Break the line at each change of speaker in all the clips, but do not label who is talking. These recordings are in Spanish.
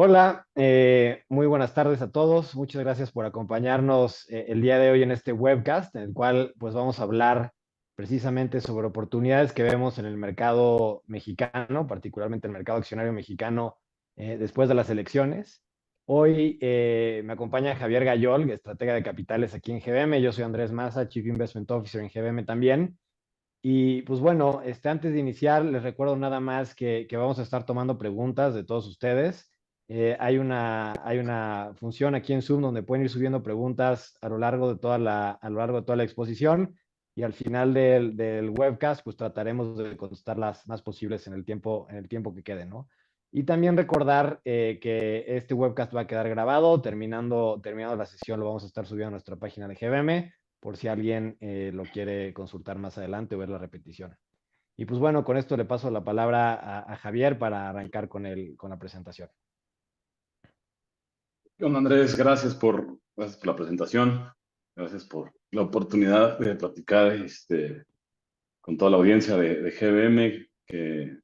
Hola, muy buenas tardes a todos. Muchas gracias por acompañarnos el día de hoy en este webcast, en el cual pues vamos a hablar precisamente sobre oportunidades que vemos en el mercado mexicano, particularmente el mercado accionario mexicano después de las elecciones. Hoy me acompaña Javier Gayol, estratega de capitales aquí en GBM. Yo soy Andrés Maza, Chief Investment Officer en GBM también. Y pues bueno, antes de iniciar, les recuerdo nada más que vamos a estar tomando preguntas de todos ustedes. Hay una función aquí en Zoom donde pueden ir subiendo preguntas a lo largo de toda la exposición y al final del webcast pues trataremos de contestar las más posibles en el tiempo que quede, ¿no? Y también recordar que este webcast va a quedar grabado, terminando la sesión lo vamos a estar subiendo a nuestra página de GBM por si alguien lo quiere consultar más adelante o ver la repetición. Y pues bueno, con esto le paso la palabra a Javier para arrancar con la presentación.
¿Qué onda, Andrés? Gracias por la presentación, gracias por la oportunidad de platicar con toda la audiencia de GBM, que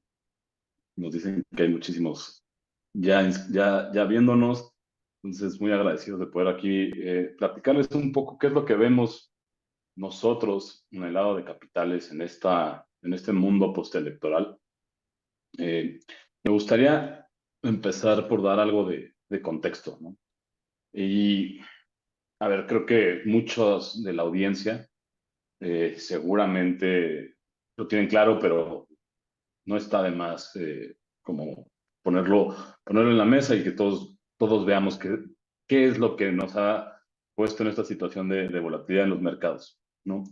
nos dicen que hay muchísimos ya viéndonos. Entonces, muy agradecidos de poder aquí platicarles un poco qué es lo que vemos nosotros en el lado de capitales en este mundo postelectoral. Eh, Me gustaría empezar por dar algo de contexto, ¿no? Y A ver, creo que muchos de la audiencia seguramente lo tienen claro, pero no está de más como ponerlo en la mesa y que todos veamos qué es lo que nos ha puesto en esta situación de volatilidad en los mercados, ¿no?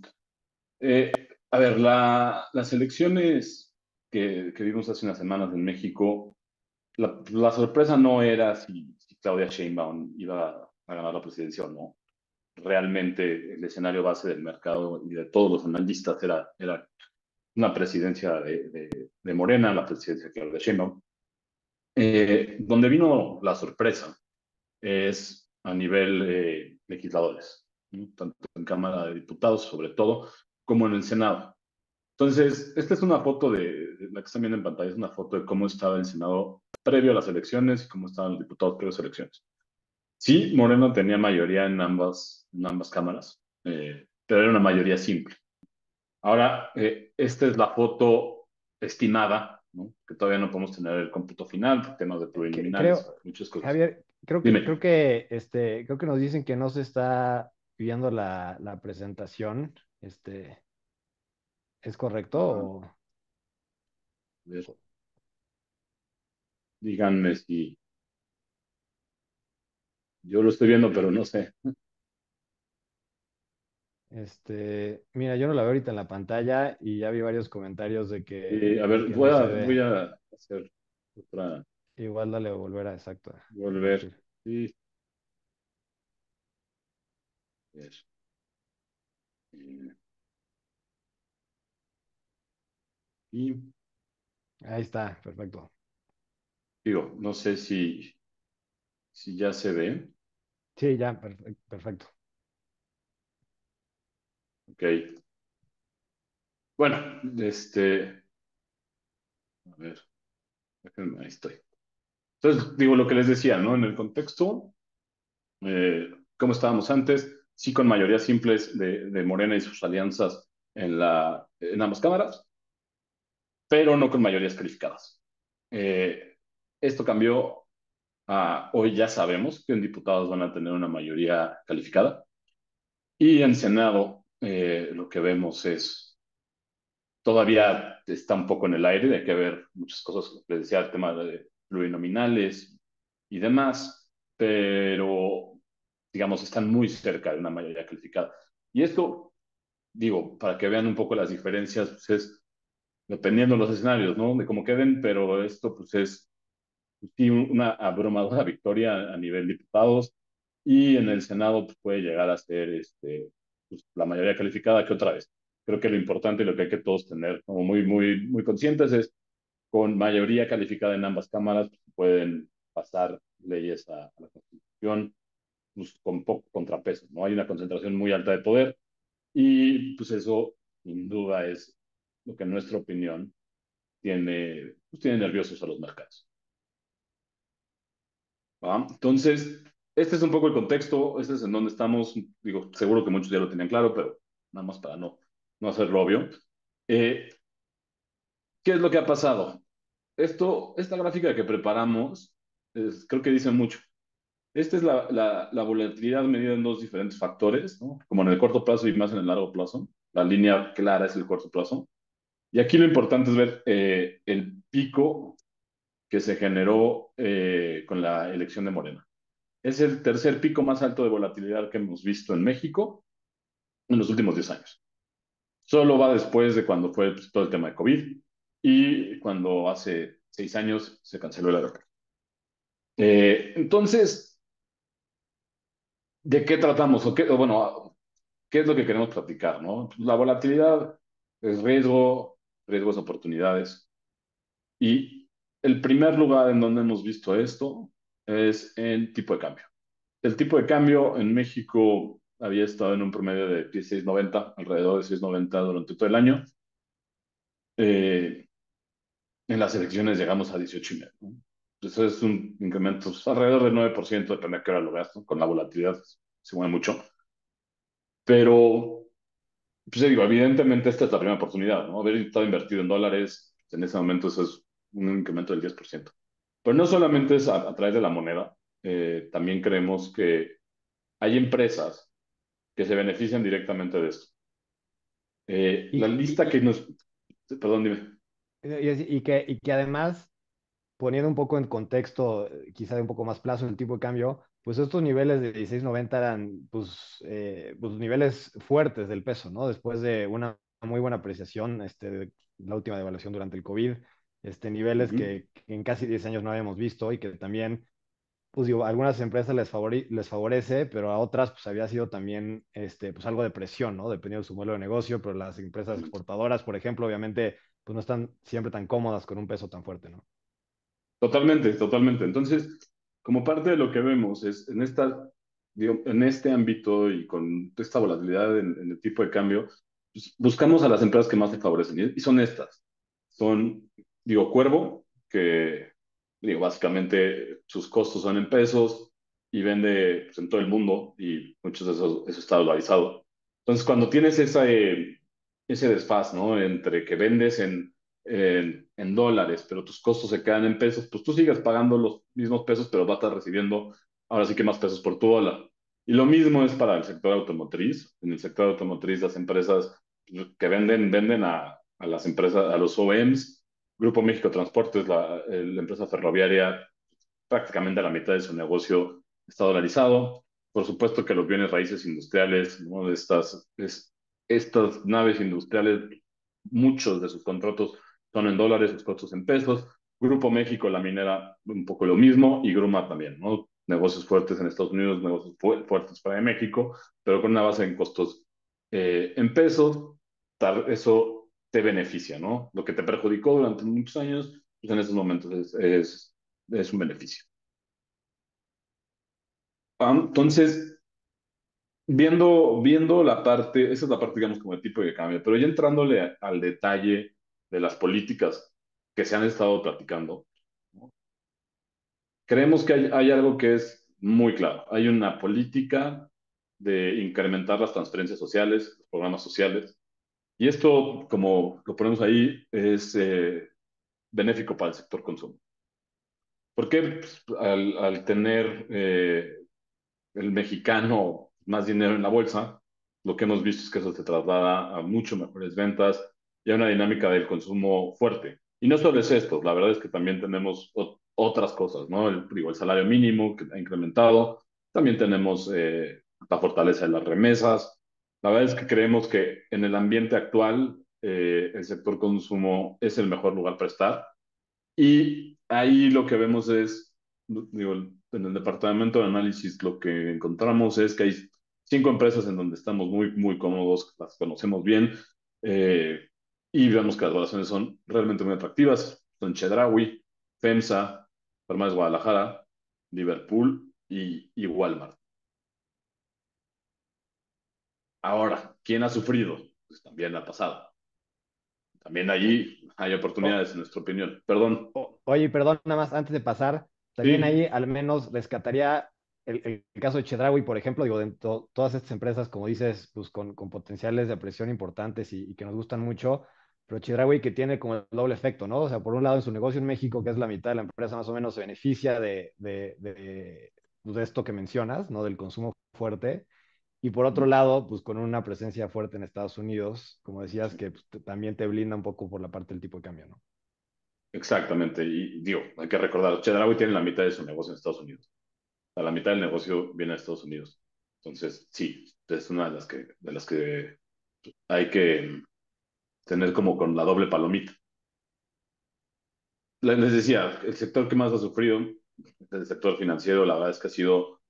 Eh, a ver, las elecciones que vimos hace unas semanas en México, la sorpresa no era si Claudia Sheinbaum iba a ganar la presidencia o no. Realmente el escenario base del mercado y de todos los analistas era una presidencia de Morena, la presidencia de Claudia Sheinbaum. Donde vino la sorpresa es a nivel legisladores, ¿no? Tanto en Cámara de Diputados, sobre todo, como en el Senado. Entonces, esta es una foto de la que están viendo en pantalla, es una foto de cómo estaba el Senado previo a las elecciones y cómo estaban los diputados previo a las elecciones. Sí, Moreno tenía mayoría en ambas cámaras, pero era una mayoría simple. Ahora, esta es la foto estimada, ¿no? Que todavía no podemos tener el cómputo final, por temas de
Creo,
plurinominales, muchas cosas.
Javier, creo
Dime.
que nos dicen que no se está viendo la presentación. ¿Es correcto?
A ver, díganme si yo lo estoy viendo, pero no sé.
Mira, yo no la veo ahorita en la pantalla y ya vi varios comentarios de que,
A
de
ver,
que
voy
no
a,
se ve.
voy a hacer otra,
Igual dale a volver a, exacto, a
volver.
compartir.
Sí, a ver. Eh, y
Ahí está, perfecto.
digo, no sé si ya se ve.
Sí, ya, perfecto.
Ok. Bueno, a ver, ahí estoy. Entonces, digo lo que les decía, ¿no? En el contexto, como estábamos antes, sí con mayorías simples de Morena y sus alianzas en ambas cámaras, pero no con mayorías calificadas. Eh, Esto cambió a hoy ya sabemos que en diputados van a tener una mayoría calificada y en Senado lo que vemos es todavía está un poco en el aire, hay que ver muchas cosas, les decía, el tema de plurinominales y demás, pero digamos, están muy cerca de una mayoría calificada. Y esto, digo, para que vean un poco las diferencias, pues es dependiendo de los escenarios, ¿no? De cómo queden, pero esto pues es pues, sí, una abrumadora victoria a nivel diputados y en el Senado pues, puede llegar a ser pues, la mayoría calificada que otra vez. Creo que lo importante y lo que hay que todos tener como muy conscientes es con mayoría calificada en ambas cámaras pues, pueden pasar leyes a la Constitución pues, con poco contrapeso, ¿no? Hay una concentración muy alta de poder y pues eso sin duda es lo que en nuestra opinión tiene nerviosos a los mercados. ¿Va? Entonces, este es un poco el contexto, este es en donde estamos, digo, seguro que muchos ya lo tenían claro, pero nada más para no hacerlo obvio. Eh, ¿Qué es lo que ha pasado? Esta gráfica que preparamos, creo que dice mucho. Esta es la volatilidad medida en dos diferentes factores, ¿no? Como en el corto plazo y más en el largo plazo. La línea clara es el corto plazo. Y aquí lo importante es ver el pico que se generó con la elección de Morena. Es el tercer pico más alto de volatilidad que hemos visto en México en los últimos 10 años. Solo va después de cuando fue pues, todo el tema de COVID y cuando hace 6 años se canceló el aeropuerto. Entonces, ¿de qué tratamos? O bueno, ¿qué es lo que queremos platicar, no? La volatilidad es riesgo, riesgos, oportunidades. Y el primer lugar en donde hemos visto esto es en tipo de cambio. El tipo de cambio en México había estado en un promedio de 16.90, alrededor de 6.90 durante todo el año. Eh, en las elecciones llegamos a 18.5, ¿no? Eso es un incremento pues, alrededor del 9%, depende de qué hora lo veas, ¿no? Con la volatilidad se mueve mucho. Pero, pues digo, evidentemente esta es la primera oportunidad, ¿no? Haber estado invertido en dólares, en ese momento eso es un incremento del 10%. Pero no solamente es a través de la moneda, también creemos que hay empresas que se benefician directamente de esto. La
Y,
lista que
y,
nos... Perdón, dime.
y que además, poniendo un poco en contexto, quizá de un poco más plazo, el tipo de cambio, pues estos niveles de 16.90 eran pues niveles fuertes del peso, ¿no? Después de una muy buena apreciación, de la última devaluación durante el COVID, niveles
Ujú.
que en casi 10 años no habíamos visto y que también, pues digo, a algunas empresas les favorece, pero a otras pues había sido también pues algo de presión, ¿no? Dependiendo de su modelo de negocio, pero las empresas exportadoras, por ejemplo, obviamente, pues no están siempre tan cómodas con un peso tan fuerte, ¿no?
Totalmente, totalmente. Entonces, como parte de lo que vemos es en digo, en este ámbito y con esta volatilidad en el tipo de cambio, pues, buscamos a las empresas que más se favorecen y son estas. Son, digo, Cuervo, que digo, básicamente sus costos son en pesos y vende pues, en todo el mundo y muchos de eso está dolarizado. Entonces, cuando tienes ese desfaz, ¿no? Entre que vendes en dólares, pero tus costos se quedan en pesos, pues tú sigues pagando los mismos pesos, pero vas a estar recibiendo ahora sí que más pesos por tu dólar. Y lo mismo es para el sector automotriz. En el sector automotriz, las empresas que venden a las empresas, a los OEMs. Grupo México Transportes, la empresa ferroviaria, prácticamente la mitad de su negocio está dolarizado. Por supuesto que los bienes raíces industriales, ¿no? Estas naves industriales, muchos de sus contratos son en dólares, sus costos en pesos. Grupo México, la minera, un poco lo mismo, y Gruma también, ¿no? Negocios fuertes en Estados Unidos, negocios fuertes para México, pero con una base en costos en pesos, eso te beneficia, ¿no? Lo que te perjudicó durante muchos años, pues en estos momentos es un beneficio. Entonces, viendo la parte, esa es la parte, digamos, como el tipo de cambio, pero ya entrándole al detalle de las políticas que se han estado platicando, ¿no? Creemos que hay algo que es muy claro. Hay una política de incrementar las transferencias sociales, los programas sociales, y esto, como lo ponemos ahí, es benéfico para el sector consumo. ¿Por qué? Pues, al tener el mexicano más dinero en la bolsa, lo que hemos visto es que eso se traslada a mucho mejores ventas y a una dinámica del consumo fuerte. Y no solo es esto, la verdad es que también tenemos otras cosas, ¿no? Digo, el salario mínimo que ha incrementado, también tenemos la fortaleza de las remesas. La verdad es que creemos que en el ambiente actual el sector consumo es el mejor lugar para estar y ahí lo que vemos es, digo, en el departamento de análisis lo que encontramos es que hay 5 empresas en donde estamos muy, muy cómodos, las conocemos bien, eh, y vemos que las valoraciones son realmente muy atractivas. Son Chedraui, FEMSA, Farmacias Guadalajara, Liverpool y Walmart. Ahora, ¿quién ha sufrido? Pues también ha pasado. También allí hay
O-
oportunidades, en nuestra opinión. Perdón.
oye, perdón, nada más antes de pasar, También
Sí,
ahí al menos rescataría el caso de Chedraui, por ejemplo, digo, todas estas empresas, como dices, pues con potenciales de apreciación importantes y que nos gustan mucho, pero Chedraui que tiene como el doble efecto, ¿no? O sea, por un lado en su negocio en México, que es la mitad de la empresa más o menos, se beneficia pues, de esto que mencionas, ¿no? Del consumo fuerte. Y por otro lado, pues con una presencia fuerte en Estados Unidos, como decías,
sí,
que pues, también te blinda un poco por la parte del tipo de cambio, ¿no?
exactamente. Y digo, hay que recordar, Chedraui tiene la mitad de su negocio en Estados Unidos. A la mitad del negocio viene de Estados Unidos. Entonces, sí, es una de las que hay que tener como con la doble palomita. Les decía, el sector que más ha sufrido, el sector financiero, la verdad es que ha sido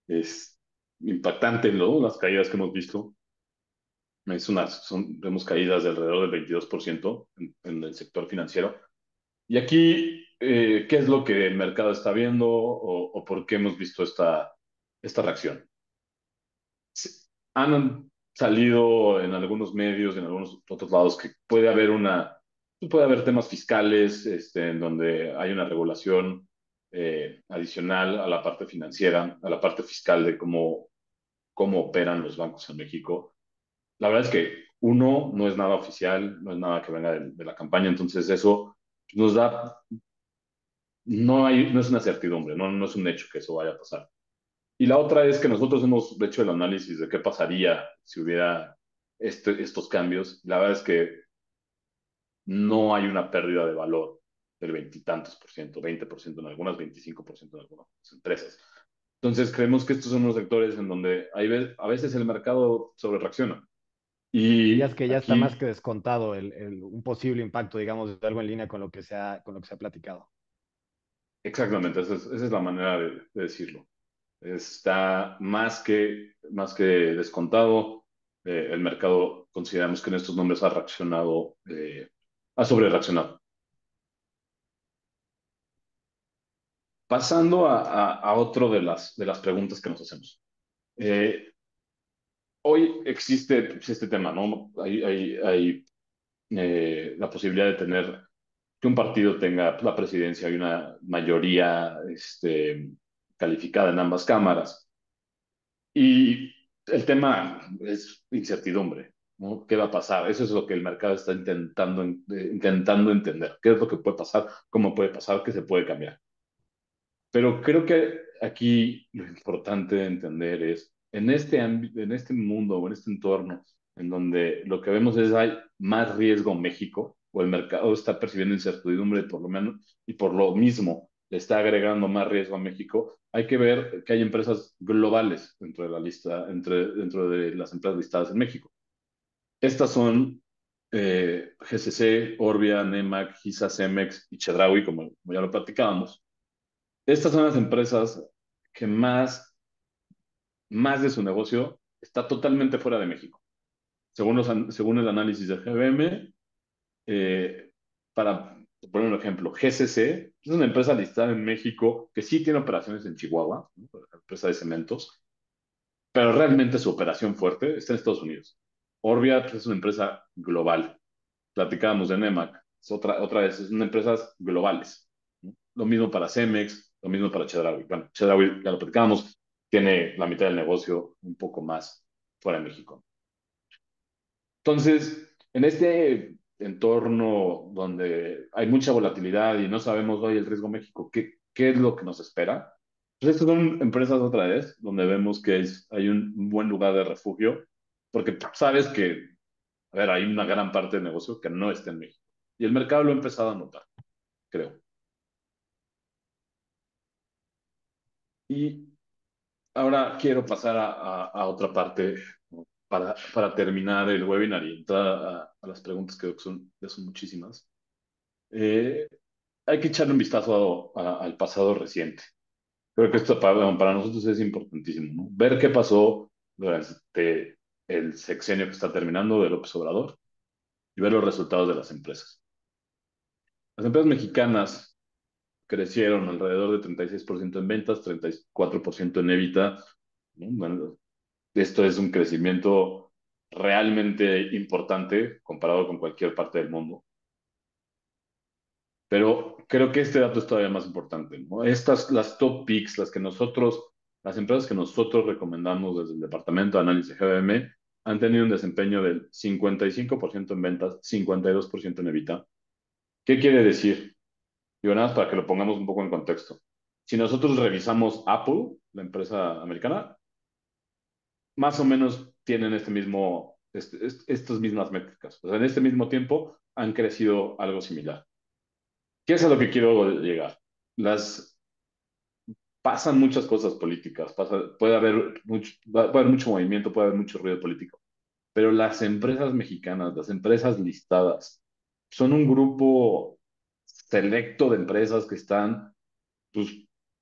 es, impactante, ¿no? Las caídas que hemos visto. Vemos caídas de alrededor del 22% en el sector financiero. Y aquí, ¿qué es lo que el mercado está viendo o por qué hemos visto esta reacción? Sí, han salido en algunos medios, en algunos otros lados, que puede haber temas fiscales, en donde hay una regulación adicional a la parte financiera, a la parte fiscal de cómo operan los bancos en México. La verdad es que uno no es nada oficial, no es nada que venga de la campaña, entonces eso nos da, no es una certidumbre, no es un hecho que eso vaya a pasar. Y la otra es que nosotros hemos hecho el análisis de qué pasaría si hubiera estos cambios. La verdad es que no hay una pérdida de valor del veintitantos por ciento, 20% en algunas, 25% en algunas empresas. Entonces creemos que estos son los sectores en donde a veces el mercado sobre reacciona.
Dirías
Y
que ya está más
aquí,
que descontado un posible impacto, digamos, de algo en línea con lo que se ha platicado.
exactamente, esa es la manera de decirlo. Está más que descontado. El mercado consideramos que en estos nombres ha reaccionado, ha sobre reaccionado. Pasando a otro de las preguntas que nos hacemos. Eh, Hoy existe pues, este tema, ¿no? Hay la posibilidad de tener que un partido tenga la presidencia y una mayoría calificada en ambas cámaras. Y el tema es incertidumbre, ¿no? ¿Qué va a pasar? Eso es lo que el mercado está intentando entender. ¿Qué es lo que puede pasar? ¿Cómo puede pasar? ¿Qué se puede cambiar? Pero creo que aquí lo importante de entender es, en este ámbito, en este mundo o en este entorno, en donde lo que vemos es hay más riesgo México, o el mercado está percibiendo incertidumbre por lo menos, y por lo mismo le está agregando más riesgo a México, hay que ver que hay empresas globales dentro de la lista, dentro de las empresas listadas en México. Estas son GCC, Orbia, Nemac, GISA, Cemex y Chedraui, como ya lo platicábamos. Estas son las empresas que más de su negocio está totalmente fuera de México. Según el análisis de GBM, eh, para poner un ejemplo, GCC es una empresa listada en México que sí tiene operaciones en Chihuahua, ¿no? Empresa de cementos, pero realmente su operación fuerte está en Estados Unidos. Orbia pues, es una empresa global. Platicábamos de Nemac, otra vez, son empresas globales, ¿no? Lo mismo para Cemex, lo mismo para Chedraui. Bueno, Chedraui, ya lo platicábamos, tiene la mitad del negocio un poco más fuera de México. Entonces, en este entorno donde hay mucha volatilidad y no sabemos hoy el riesgo México, ¿qué es lo que nos espera? Pues estas son empresas otra vez, donde vemos que hay un buen lugar de refugio, porque sabes que, a ver, hay una gran parte del negocio que no está en México. Y el mercado lo ha empezado a notar, creo. Y ahora quiero pasar a otra parte, ¿no? Para terminar el webinar y entrar a las preguntas que son muchísimas. Eh, Hay que echarle un vistazo al pasado reciente. Creo que esto para nosotros es importantísimo, ¿no? Ver qué pasó durante el sexenio que está terminando de López Obrador y ver los resultados de las empresas. Las empresas mexicanas crecieron alrededor de 36% en ventas, 34% en EBITDA, ¿no? Bueno, esto es un crecimiento realmente importante comparado con cualquier parte del mundo. Pero creo que este dato es todavía más importante, ¿no? Estas, las top picks, las empresas que nosotros recomendamos desde el Departamento de Análisis GBM, han tenido un desempeño del 55% en ventas, 52% en EBITDA. ¿Qué quiere decir? Digo, nada más para que lo pongamos un poco en contexto. Si nosotros revisamos Apple, la empresa americana, más o menos tienen estas mismas métricas. O sea, en este mismo tiempo han crecido algo similar. ¿Qué es a lo que quiero llegar? Las, Pasan muchas cosas políticas, puede haber mucho movimiento, puede haber mucho ruido político, pero las empresas mexicanas, las empresas listadas, son un grupo selecto de empresas que están pues,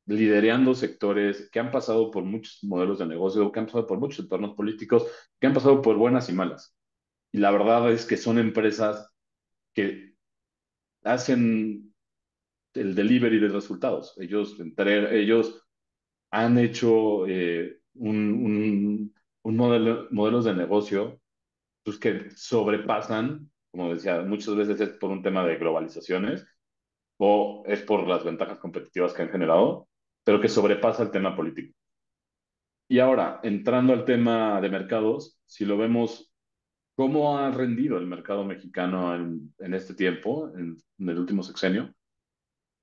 liderando sectores, que han pasado por muchos modelos de negocio, que han pasado por muchos entornos políticos, que han pasado por buenas y malas. Y la verdad es que son empresas que hacen el delivery de resultados. Ellos han hecho modelos de negocio pues, que sobrepasan, como decía, muchas veces es por un tema de globalizaciones o es por las ventajas competitivas que han generado, pero que sobrepasa el tema político. Y ahora, entrando al tema de mercados, si lo vemos, ¿cómo ha rendido el mercado mexicano en este tiempo, en el último sexenio?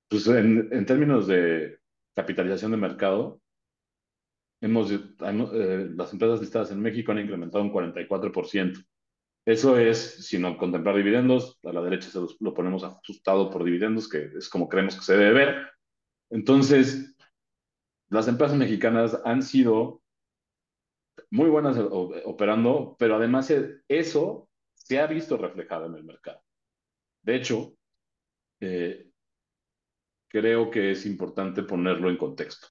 Pues en términos de capitalización de mercado, las empresas listadas en México han incrementado un 44%. Eso es sin no contemplar dividendos. A la derecha lo ponemos ajustado por dividendos, que es como creemos que se debe ver. Entonces, las empresas mexicanas han sido muy buenas operando, pero además eso se ha visto reflejado en el mercado. De hecho, eh, creo que es importante ponerlo en contexto.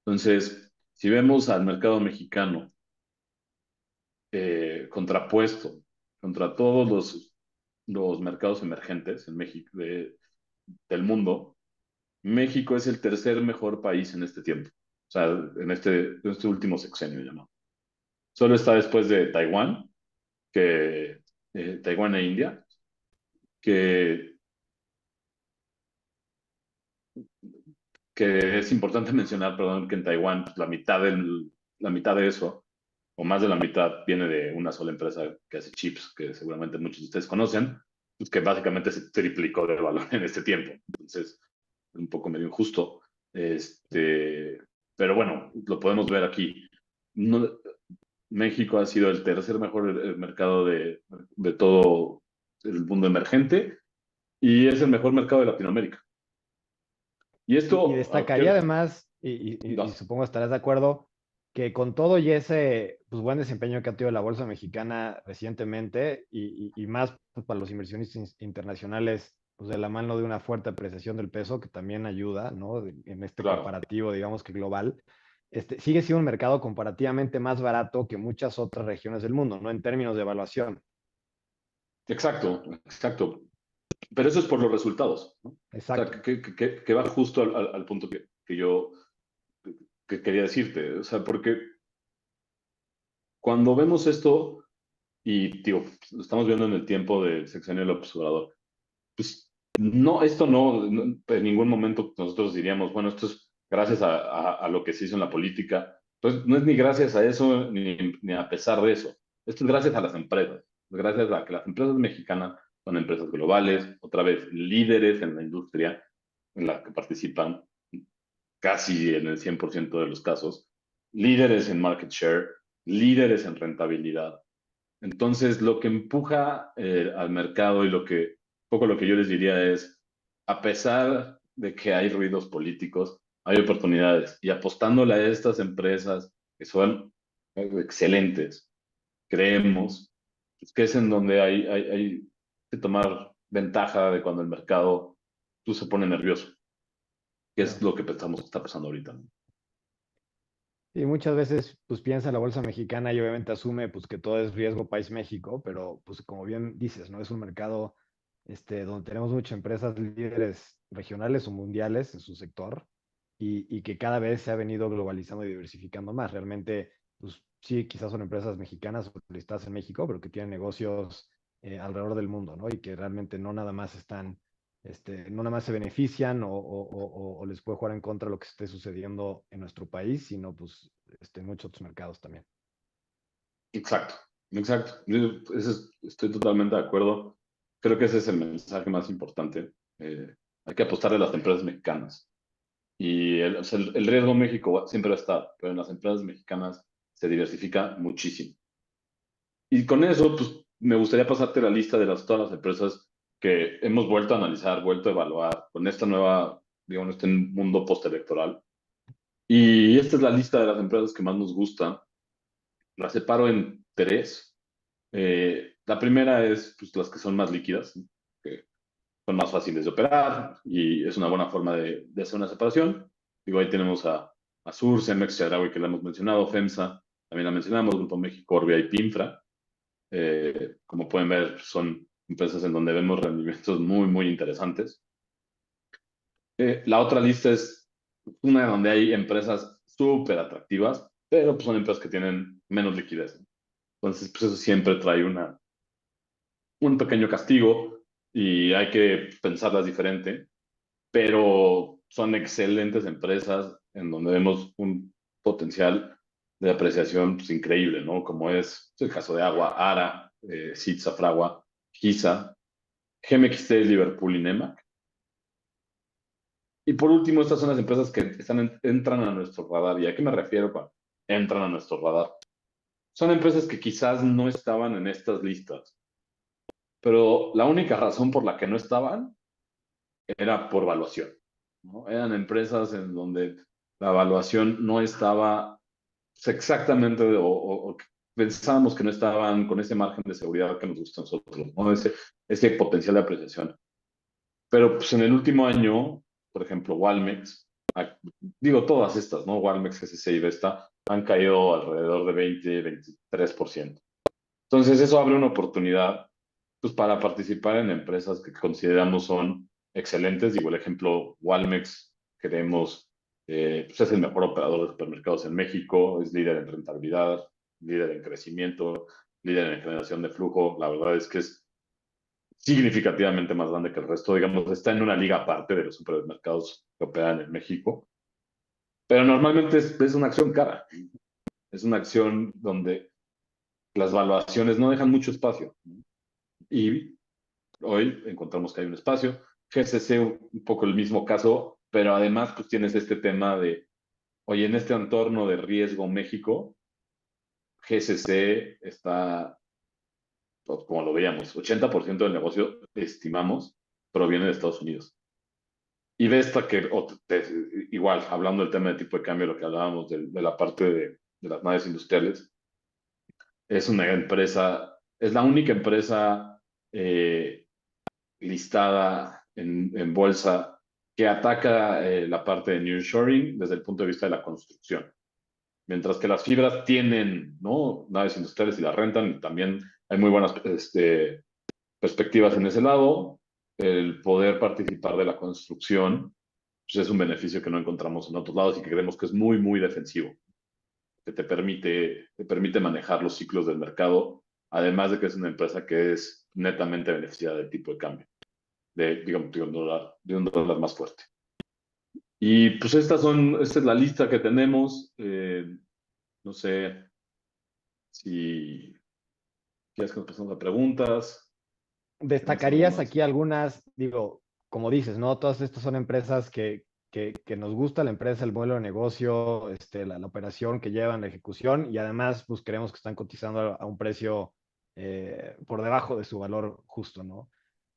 Entonces, si vemos al mercado mexicano contrapuesto contra todos los mercados emergentes en México, del mundo, México es el tercer mejor país en este tiempo. O sea, en este último sexenio, ya no. Solo está después de Taiwán, Taiwán e India, que, que es importante mencionar, perdón, que en Taiwán pues, la mitad de eso, o más de la mitad, viene de una sola empresa que hace chips, que seguramente muchos de ustedes conocen, pues, que básicamente se triplicó de valor en este tiempo. Entonces, un poco medio injusto. Pero bueno, lo podemos ver aquí. No, México ha sido el tercer mejor mercado de todo el mundo emergente y es el mejor mercado de Latinoamérica. Y
Y
esto,
destacaría además, y
no,
supongo estarás de acuerdo, que con todo y ese pues, buen desempeño que ha tenido la bolsa mexicana recientemente, y más pues, para los inversionistas internacionales, pues de la mano de una fuerte apreciación del peso, que también ayuda, ¿no? En este
claro,
comparativo, digamos que global, sigue siendo un mercado comparativamente más barato que muchas otras regiones del mundo, ¿no? En términos de evaluación.
exacto, exacto. Pero eso es por los resultados, ¿no? O sea,
Exacto.
que va justo al punto que yo quería decirte. O sea, porque cuando vemos esto, y digo, lo estamos viendo en el tiempo del sexenio del López Obrador, pues no, esto no, en ningún momento nosotros diríamos, bueno, esto es gracias a lo que se hizo en la política. Pues no es ni gracias a eso, ni a pesar de eso. Esto es gracias a las empresas, gracias a que las empresas mexicanas son empresas globales, otra vez líderes en la industria en la que participan casi en el 100% de los casos, líderes en market share, líderes en rentabilidad. Entonces, lo que empuja al mercado y poco lo que yo les diría es, a pesar de que hay ruidos políticos, hay oportunidades. Y apostándole a estas empresas que son excelentes, creemos pues, que es en donde hay que tomar ventaja de cuando el mercado tú se pone nervioso, que es
Claro.
lo que pensamos que está pasando ahorita, ¿no?
Y muchas veces pues piensa en la bolsa mexicana y obviamente asume pues que todo es riesgo país México, pero pues como bien dices, ¿no? Es un mercado donde tenemos muchas empresas líderes regionales o mundiales en su sector y que cada vez se ha venido globalizando y diversificando más. Realmente, pues sí, quizás son empresas mexicanas o listadas en México, pero que tienen negocios alrededor del mundo, ¿no? Y que realmente no nada más están no nada más se benefician o les puede jugar en contra lo que esté sucediendo en nuestro país, sino pues en muchos otros mercados también.
Exacto, exacto. Estoy totalmente de acuerdo. Creo que ese es el mensaje más importante. Hay que apostarle a las empresas mexicanas. Y o sea, el riesgo en México siempre va a estar, pero en las empresas mexicanas se diversifica muchísimo. Y con eso, pues me gustaría pasarte la lista de todas las empresas que hemos vuelto a analizar, vuelto a evaluar con esta nueva, digamos, este mundo postelectoral. Y esta es la lista de las empresas que más nos gustan. La separo en tres. La primera es pues, las que son más líquidas, ¿no? Que son más fáciles de operar y es una buena forma de hacer una separación. Digo, ahí tenemos a Sur, Cemex, Chedraui, que la hemos mencionado, FEMSA, también la mencionamos, Grupo México, Orbia y Pinfra. Como pueden ver, son empresas en donde vemos rendimientos muy, muy interesantes. La otra lista es una donde hay empresas súper atractivas, pero pues, son empresas que tienen menos liquidez. Entonces, pues eso siempre trae un pequeño castigo y hay que pensarlas diferente, pero son excelentes empresas en donde vemos un potencial de apreciación pues, increíble, ¿no? Como es el caso de Agua, ARA, Sitza Fragua, GISA, GMXT, Liverpool y Nemac. Y por último, estas son las empresas que entran a nuestro radar. ¿Y a qué me refiero cuando entran a nuestro radar? Son empresas que quizás no estaban en estas listas, pero la única razón por la que no estaban era por valuación, ¿no? Eran empresas en donde la valuación no estaba pues, exactamente o pensábamos que no estaban con ese margen de seguridad que nos gusta a nosotros, ¿no? Ese potencial de apreciación. Pero pues en el último año, por ejemplo, Walmex, digo todas estas, ¿no? Walmex, GCC y Vesta han caído alrededor de 20-23%. Entonces eso abre una oportunidad pues, para participar en empresas que consideramos son excelentes. Digo, el ejemplo Walmex, creemos, pues es el mejor operador de supermercados en México, es líder en rentabilidad, líder en crecimiento, líder en generación de flujo. La verdad es que es significativamente más grande que el resto. Digamos, está en una liga aparte de los supermercados que operan en México. Pero normalmente es una acción cara. Es una acción donde las valuaciones no dejan mucho espacio. Y hoy encontramos que hay un espacio. GCC, un poco el mismo caso, pero además pues tienes este tema de, oye, en este entorno de riesgo México, GCC está, pues, como lo veíamos, 80% del negocio, estimamos, proviene de Estados Unidos. Y de esta que, igual, hablando del tema de tipo de cambio, lo que hablábamos de la parte de las naves industriales, es una empresa, es la única empresa listada en bolsa que ataca la parte de nearshoring desde el punto de vista de la construcción. Mientras que las fibras tienen, ¿no? Naves industriales y las rentan, y también hay muy buenas perspectivas en ese lado. El poder participar de la construcción pues es un beneficio que no encontramos en otros lados y que creemos que es muy, muy defensivo, que te permite manejar los ciclos del mercado, además de que es una empresa que es netamente beneficiada del tipo de cambio, digamos, de un dólar más fuerte. Y pues esta es la lista que tenemos. No sé si quieres que nos pasemos a preguntas. ¿Qué más
¿Destacarías
tenemos?
aquí algunas, digo, como dices, ¿no? Todas estas son empresas que nos gusta la empresa, el modelo de negocio, la operación que llevan, la ejecución, y además, pues creemos que están cotizando a un precio por debajo de su valor justo, ¿no?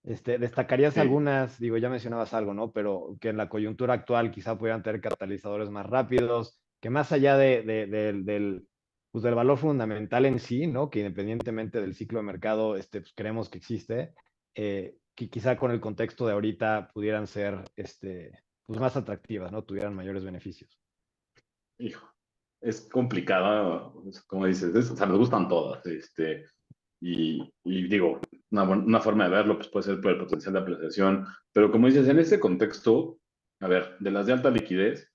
¿Destacarías
Sí,
algunas, digo, ya mencionabas algo, ¿no? Pero que en la coyuntura actual quizá pudieran tener catalizadores más rápidos, que más allá pues del valor fundamental en sí, ¿no? Que independientemente del ciclo de mercado, pues creemos que existe, que quizá con el contexto de ahorita pudieran ser, pues más atractivas, ¿no? Tuvieran mayores beneficios.
hijo, es complicado, como dices, o sea, nos gustan todas, y digo, una forma de verlo pues puede ser por el potencial de apreciación, pero como dices, en este contexto, a ver, de las de alta liquidez,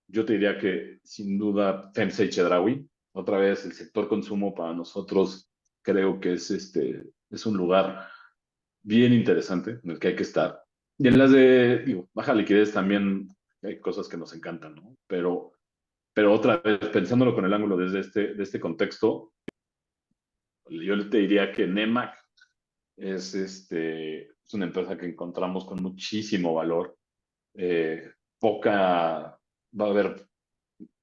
yo te diría que sin duda FEMSA y Chedraui, otra vez el sector consumo para nosotros creo que es un lugar bien interesante en el que hay que estar. Y en las de, digo, baja liquidez también hay cosas que nos encantan, ¿no? Pero otra vez, pensándolo con el ángulo desde de este contexto, yo te diría que Nemac es una empresa que encontramos con muchísimo valor. Poca, va a haber,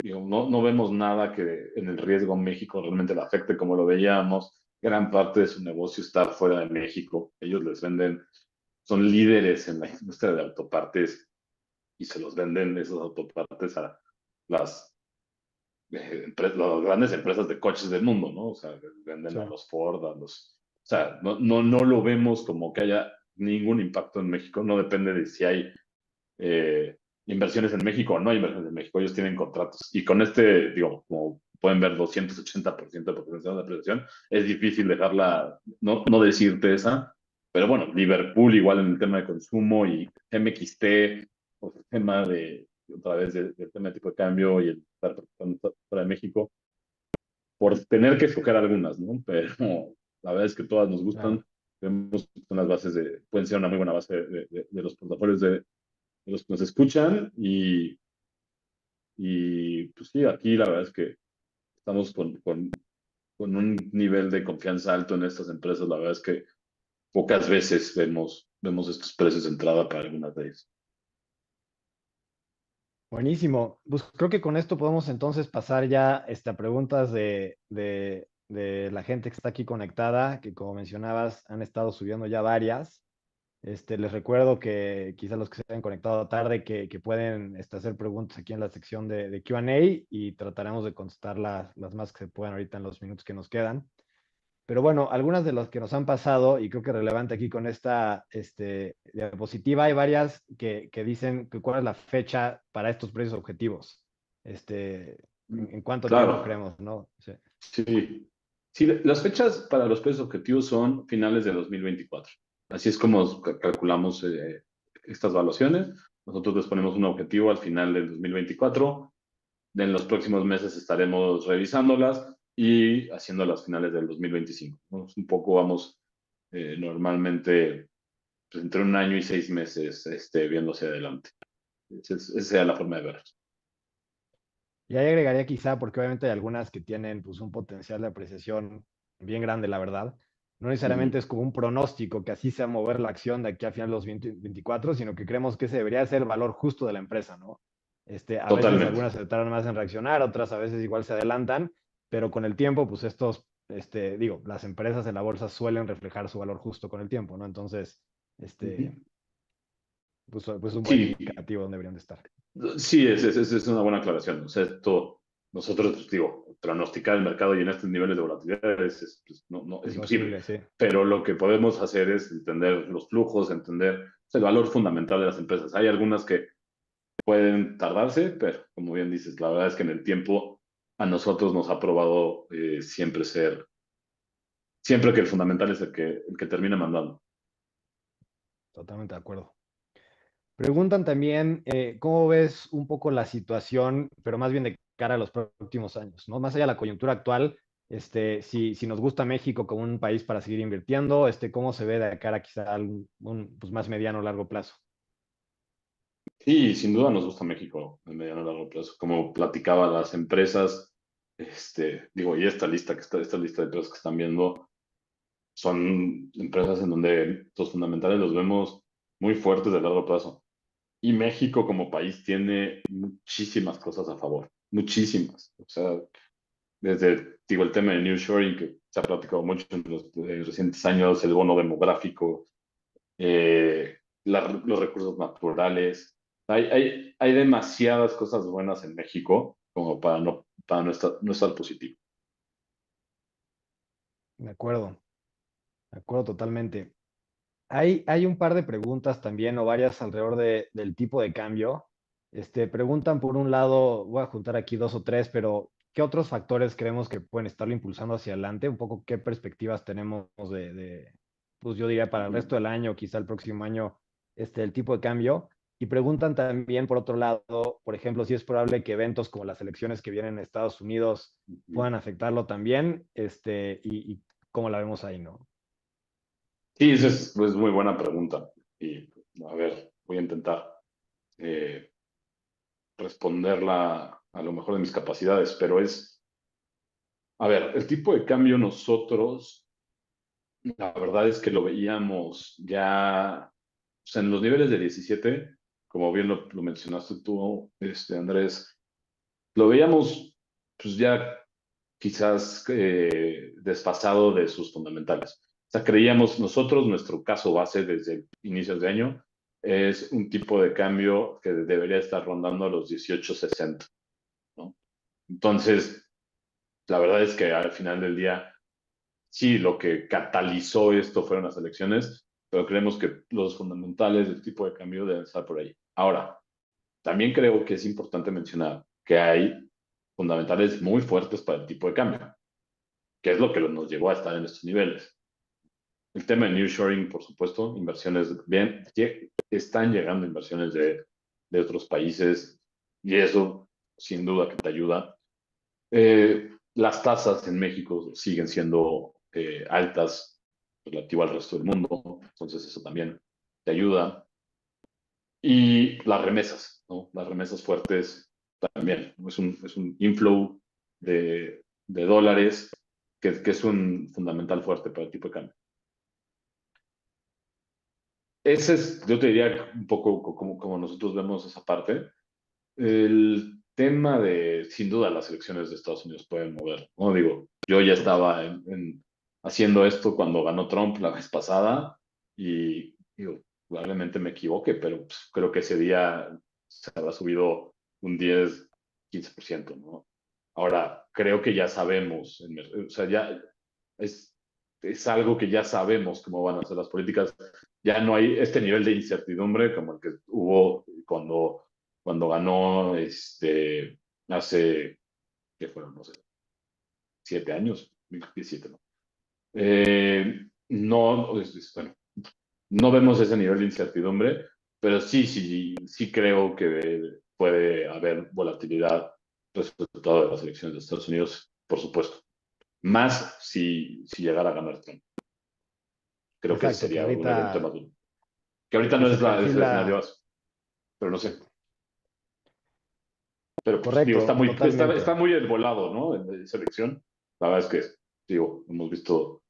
digo, no vemos nada que en el riesgo México realmente le afecte como lo veíamos. Gran parte de su negocio está fuera de México. Ellos les venden, son líderes en la industria de autopartes y se los venden esos autopartes a las, las grandes empresas de coches del mundo, ¿no? O sea, venden
Sí,
a los Ford, a los... O sea, no lo vemos como que haya ningún impacto en México. No depende de si hay eh, inversiones en México o no hay inversiones en México. Ellos tienen contratos. Y con digo, como pueden ver, 280% de potencial de apreciación, es difícil dejarla, no decirte esa. Pero bueno, Liverpool igual en el tema de consumo y MXT, pues el tema otra vez, del tema de tipo de cambio y el estar participando fuera de México, por tener que escoger algunas, ¿no? Pero la verdad es que todas nos
claro.
gustan. Vemos que son las bases pueden ser una muy buena base de los portafolios de los que nos escuchan y pues sí, aquí la verdad es que estamos con un nivel de confianza alto en estas empresas. La verdad es que pocas veces vemos estos precios de entrada para algunas de ellas.
Buenísimo. Pues creo que con esto podemos entonces pasar ya a preguntas de la gente que está aquí conectada, que como mencionabas han estado subiendo ya varias. Les recuerdo que quizás los que se hayan conectado tarde, que pueden hacer preguntas aquí en la sección de Q&A y trataremos de contestar las más que se puedan ahorita en los minutos que nos quedan. Pero bueno, algunas de las que nos han pasado, y creo que relevante aquí con esta diapositiva, hay varias que dicen que cuál es la fecha para estos precios objetivos. En cuánto tiempo
Claro,
creemos, ¿no? Sí.
sí. Sí, las fechas para los precios objetivos son finales de 2024. Así es como calculamos estas valuaciones. Nosotros les ponemos un objetivo al final del 2024. En los próximos meses estaremos revisándolas y haciendo las finales del 2025, ¿no? Un poco vamos normalmente pues, entre 1 año y 6 meses viendo hacia adelante. Esa sea la forma de verlo.
Y ahí agregaría quizá, porque obviamente hay algunas que tienen pues, un potencial de apreciación bien grande, la verdad. No necesariamente
Ujú.
es como un pronóstico que así sea mover la acción de aquí a final de los 2024, sino que creemos que ese debería ser el valor justo de la empresa, ¿no? A veces
Totalmente.
algunas se tardan más en reaccionar, otras a veces igual se adelantan, pero con el tiempo, pues las empresas en la bolsa suelen reflejar su valor justo con el tiempo, ¿no? Entonces,
Ujú.
pues un buen
Sí,
indicativo donde deberían de estar.
sí, es una buena aclaración. O sea, nosotros, pues, digo, pronosticar el mercado y en estos niveles de volatilidad pues, no, es imposible.
Imposible, sí.
Pero lo que podemos hacer es entender los flujos, entender pues, el valor fundamental de las empresas. Hay algunas que pueden tardarse, pero como bien dices, la verdad es que en el tiempo a nosotros nos ha probado siempre que el fundamental es el que termina mandando.
Totalmente de acuerdo. Preguntan también cómo ves un poco la situación, pero más bien de cara a los próximos años, ¿no? Más allá de la coyuntura actual, si nos gusta México como un país para seguir invirtiendo, cómo se ve de cara quizá a pues más mediano o largo plazo.
Sí, sin duda nos gusta México en mediano y largo plazo. Como platicaba, las empresas, digo, y esta lista de empresas que están viendo, son empresas en donde los fundamentales los vemos muy fuertes de largo plazo. Y México como país tiene muchísimas cosas a favor, muchísimas. O sea, digo, el tema de nearshoring, que se ha platicado mucho en los recientes años, el bono demográfico, los recursos naturales. Hay demasiadas cosas buenas en México como para no estar positivo.
De acuerdo totalmente. Hay un par de preguntas también o varias alrededor del tipo de cambio. Preguntan por un lado, voy a juntar aquí dos o tres, pero ¿qué otros factores creemos que pueden estarlo impulsando hacia adelante? Un poco qué perspectivas tenemos pues yo diría para el
Ujú.
resto del año, quizá el próximo año, el tipo de cambio. Y preguntan también, por otro lado, por ejemplo, si es probable que eventos como las elecciones que vienen en Estados Unidos
Ujú.
puedan afectarlo también, y cómo la vemos ahí, ¿no?
Sí, esa es muy buena pregunta. Y a ver, voy a intentar eh, responderla a lo mejor de mis capacidades, pero a ver, el tipo de cambio nosotros, la verdad es que lo veíamos ya, o sea, en los niveles de 17, como bien lo mencionaste tú, Andrés, lo veíamos pues ya quizás desfasado de sus fundamentales. O sea, creíamos nosotros, nuestro caso base desde inicios de año, es un tipo de cambio que debería estar rondando a los 18.60, ¿no? Entonces, la verdad es que al final del día, sí, lo que catalizó esto fueron las elecciones, pero creemos que los fundamentales del tipo de cambio deben estar por ahí. Ahora, también creo que es importante mencionar que hay fundamentales muy fuertes para el tipo de cambio, que es lo que nos llevó a estar en estos niveles. El tema de nearshoring, por supuesto, inversiones, bien, están llegando inversiones de otros países y eso sin duda que te ayuda. Las tasas en México siguen siendo altas relativo al resto del mundo, entonces eso también te ayuda. Y las remesas, ¿no? Las remesas fuertes también, es un inflow de dólares que es un fundamental fuerte para el tipo de cambio. Ese es, yo te diría un poco como nosotros vemos esa parte. El tema de, sin duda, las elecciones de Estados Unidos pueden mover, ¿no? Digo, yo ya estaba haciendo esto cuando ganó Trump la vez pasada y digo, probablemente me equivoque, pero pues, creo que ese día se habrá subido un 10-15%, ¿no? Ahora, creo que ya sabemos, o sea, ya es, es algo que ya sabemos cómo van a ser las políticas. Ya no hay este nivel de incertidumbre como el que hubo cuando ganó hace, ¿qué fueron? No sé, 7 años, 17, ¿no? No, bueno, no vemos ese nivel de incertidumbre, pero sí creo que puede haber volatilidad resultado de las elecciones de Estados Unidos, por supuesto. Más si llegara a ganar Trump. Creo que
Exacto, que
sería un evento
ahorita
más duro. Que ahorita
que
no
se
es el escenario
perfila,
base, pero no sé. Pero pues digo,
correcto,
está
totalmente.
muy volado, ¿no? En esa elección. La verdad es que, digo, hemos visto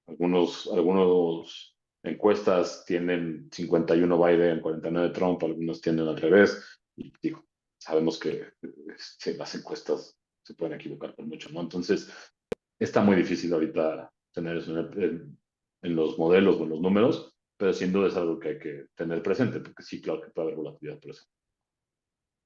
algunos encuestas tienen 51 Biden, 49 Trump, algunos tienen al revés. Y digo, sabemos que las encuestas se pueden equivocar por mucho, ¿no? Entonces, está muy difícil ahorita tener eso en los modelos o en los números, pero sin duda es algo que hay que tener presente, porque sí, claro que puede haber volatilidad por eso.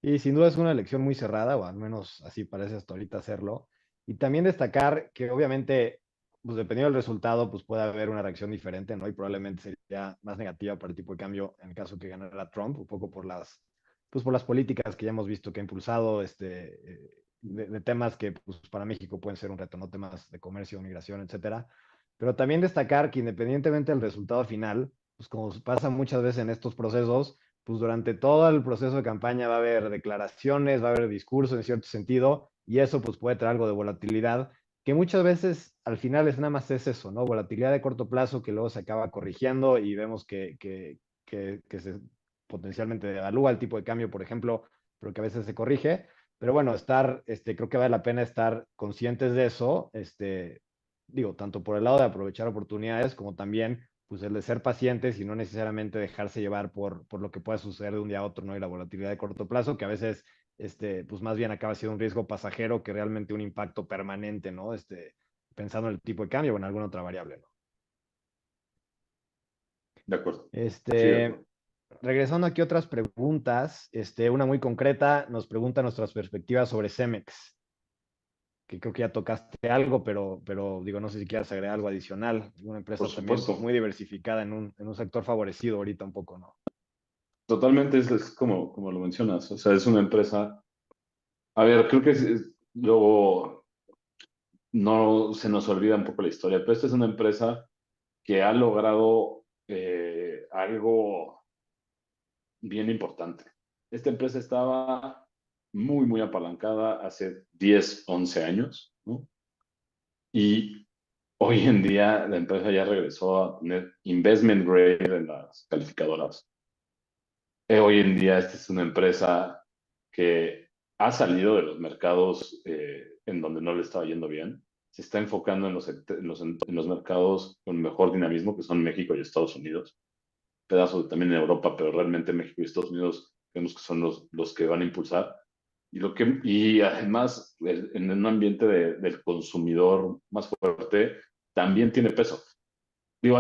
Y sin duda es una elección muy cerrada, o al menos así parece hasta ahorita hacerlo. Y también destacar que obviamente, pues dependiendo del resultado, pues puede haber una reacción diferente, ¿no? Y probablemente sería más negativa para el tipo de cambio en el caso que ganara Trump, un poco pues por las políticas que ya hemos visto que ha impulsado, de temas que pues para México pueden ser un reto, ¿no? Temas de comercio, migración, etcétera. Pero también destacar que independientemente del resultado final, pues como pasa muchas veces en estos procesos, pues durante todo el proceso de campaña va a haber declaraciones, va a haber discursos en cierto sentido, y eso pues puede traer algo de volatilidad, que muchas veces al final es nada más es eso, ¿no? Volatilidad de corto plazo que luego se acaba corrigiendo y vemos que se potencialmente devalúa el tipo de cambio, por ejemplo, pero que a veces se corrige. Pero bueno, creo que vale la pena estar conscientes de eso, digo, tanto por el lado de aprovechar oportunidades como también pues el de ser pacientes y no necesariamente dejarse llevar por lo que pueda suceder de un día a otro, ¿no? Y la volatilidad de corto plazo, que a veces, pues más bien acaba siendo un riesgo pasajero que realmente un impacto permanente, ¿no? Pensando en el tipo de cambio o en alguna otra variable, ¿no?
De acuerdo. Sí, de
Este,
acuerdo.
regresando aquí a otras preguntas, una muy concreta, nos pregunta nuestras perspectivas sobre Cemex, que creo que ya tocaste algo, pero digo, no sé si quieras agregar algo adicional. Una
Por
empresa también
supuesto.
muy diversificada en un sector favorecido ahorita un poco, ¿no?
Totalmente es como lo mencionas. O sea, es una empresa. A ver, creo que luego no se nos olvida un poco la historia, pero esta es una empresa que ha logrado algo bien importante. Esta empresa estaba muy apalancada hace 10 11 años, ¿no? Y hoy en día la empresa ya regresó a tener investment grade en las calificadoras. Hoy en día esta es una empresa que ha salido de los mercados en donde no le estaba yendo bien. Se está enfocando en los mercados con mejor dinamismo, que son México y Estados Unidos. Pedazos también en Europa, pero realmente México y Estados Unidos vemos que son los que van a impulsar. Y además, en un ambiente del consumidor más fuerte, también tiene peso. Digo,